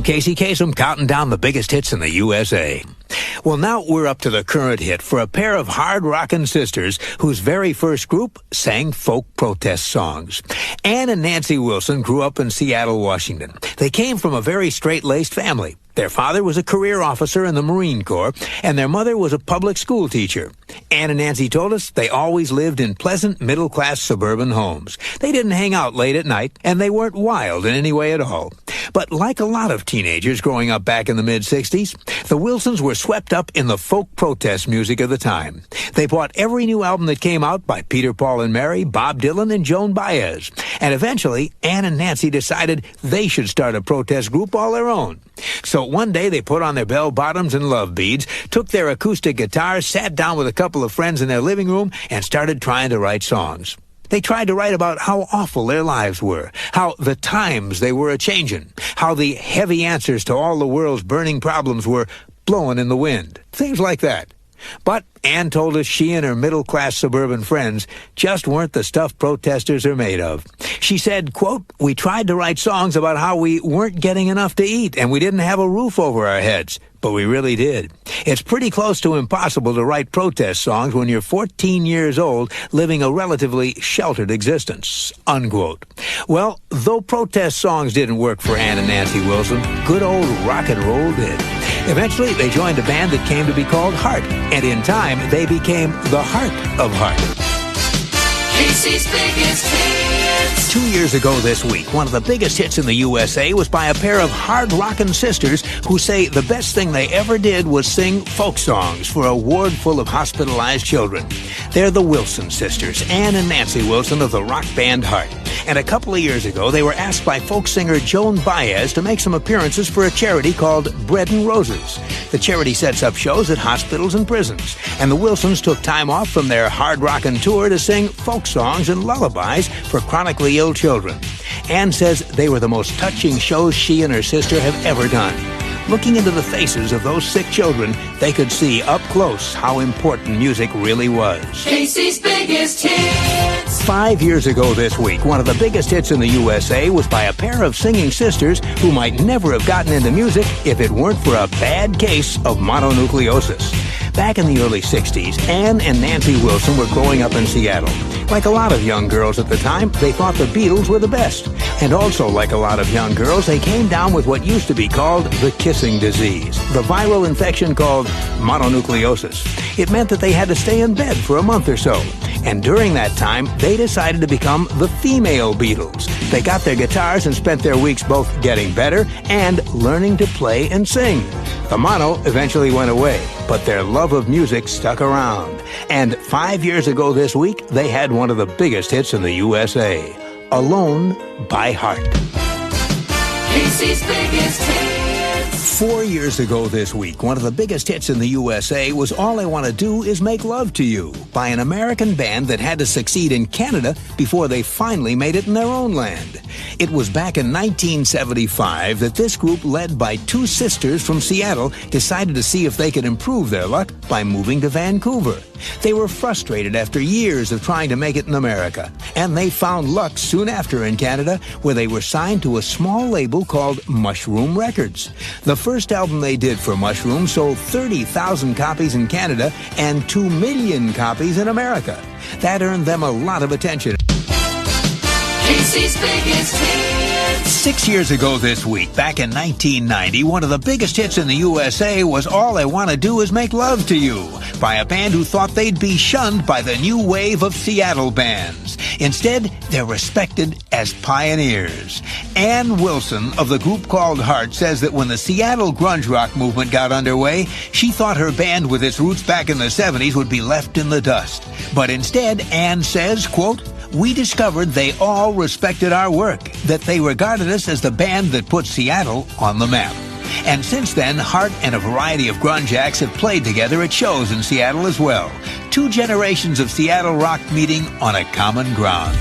Casey Kasem counting down the biggest hits in the USA. Well, now we're up to the current hit for a pair of hard-rockin' sisters whose very first group sang folk protest songs. Ann and Nancy Wilson grew up in Seattle, Washington. They came from a very straight-laced family. Their father was a career officer in the Marine Corps, and their mother was a public school teacher. Ann and Nancy told us they always lived in pleasant, middle-class suburban homes. They didn't hang out late at night, and they weren't wild in any way at all. But like a lot of teenagers growing up back in the mid-'60s, the Wilsons were swept up in the folk protest music of the time. They bought every new album that came out by Peter, Paul and Mary, Bob Dylan, and Joan Baez. And eventually, Ann and Nancy decided they should start a protest group all their own. So one day they put on their bell-bottoms and love beads, took their acoustic guitars, sat down with a couple of friends in their living room, and started trying to write songs. They tried to write about how awful their lives were, how the times they were a-changin', how the heavy answers to all the world's burning problems were blowing in the wind, things like that. But Ann told us she and her middle-class suburban friends just weren't the stuff protesters are made of. She said, quote, "We tried to write songs about how we weren't getting enough to eat and we didn't have a roof over our heads, but we really did. It's pretty close to impossible to write protest songs when you're 14 years old living a relatively sheltered existence," unquote. Well, though protest songs didn't work for Ann and Nancy Wilson, good old rock and roll did. Eventually, they joined a band that came to be called Heart, and in time, they became the Heart of Heart. Casey's biggest hits. 2 years ago this week, one of the biggest hits in the USA was by a pair of hard-rockin' sisters who say the best thing they ever did was sing folk songs for a ward full of hospitalized children. They're the Wilson sisters, Ann and Nancy Wilson of the rock band Heart. And a couple of years ago, they were asked by folk singer Joan Baez to make some appearances for a charity called Bread and Roses. The charity sets up shows at hospitals and prisons, and the Wilsons took time off from their hard-rockin' tour to sing folk songs and lullabies for chronically ill children. Ann says they were the most touching shows she and her sister have ever done. Looking into the faces of those sick children, they could see up close how important music really was. Casey's biggest hits. 5 years ago this week, one of the biggest hits in the USA was by a pair of singing sisters who might never have gotten into music if it weren't for a bad case of mononucleosis. Back in the early 60s, Ann and Nancy Wilson were growing up in Seattle. Like a lot of young girls at the time, they thought the Beatles were the best. And also, like a lot of young girls, they came down with what used to be called the kissing disease, the viral infection called mononucleosis. It meant that they had to stay in bed for a month or so. And during that time, they decided to become the female Beatles. They got their guitars and spent their weeks both getting better and learning to play and sing. The mono eventually went away, but their love of music stuck around. And 5 years ago this week, they had one of the biggest hits in the USA, Alone by Heart. Casey's biggest hits. 4 years ago this week, one of the biggest hits in the USA was All I Want to Do Is Make Love to You by an American band that had to succeed in Canada before they finally made it in their own land. It was back in 1975 that this group, led by two sisters from Seattle, decided to see if they could improve their luck by moving to Vancouver. They were frustrated after years of trying to make it in America, and they found luck soon after in Canada, where they were signed to a small label called Mushroom Records. The first album they did for Mushroom sold 30,000 copies in Canada and 2 million copies in America. That earned them a lot of attention. Casey's biggest hits. 6 years ago this week, back in 1990, one of the biggest hits in the USA was All I Want to Do Is Make Love to You by a band who thought they'd be shunned by the new wave of Seattle bands. Instead, they're respected as pioneers. Ann Wilson of the group called Heart says that when the Seattle grunge rock movement got underway, she thought her band with its roots back in the 70s would be left in the dust. But instead, Ann says, quote, "We discovered they all respected our work, that they regarded us as the band that put Seattle on the map." And since then, Heart and a variety of grunge acts have played together at shows in Seattle as well. 2 generations of Seattle rock meeting on a common ground.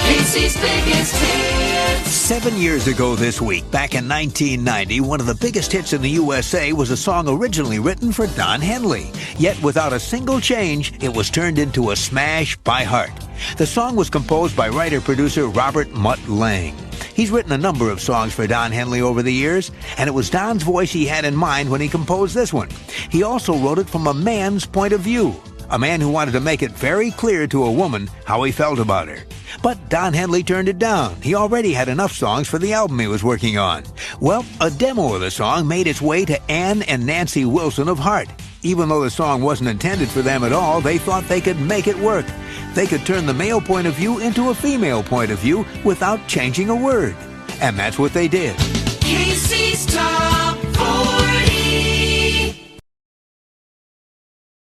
Casey's biggest hits. 7 years ago this week, back in 1990, one of the biggest hits in the USA was a song originally written for Don Henley. Yet without a single change, it was turned into a smash by Heart. The song was composed by writer-producer Robert Mutt Lang. He's written a number of songs for Don Henley over the years, and it was Don's voice he had in mind when he composed this one. He also wrote it from a man's point of view, a man who wanted to make it very clear to a woman how he felt about her. But Don Henley turned it down. He already had enough songs for the album he was working on. Well, a demo of the song made its way to Ann and Nancy Wilson of Heart. Even though the song wasn't intended for them at all, they thought they could make it work. They could turn the male point of view into a female point of view without changing a word. And that's what they did. Casey's Top 40.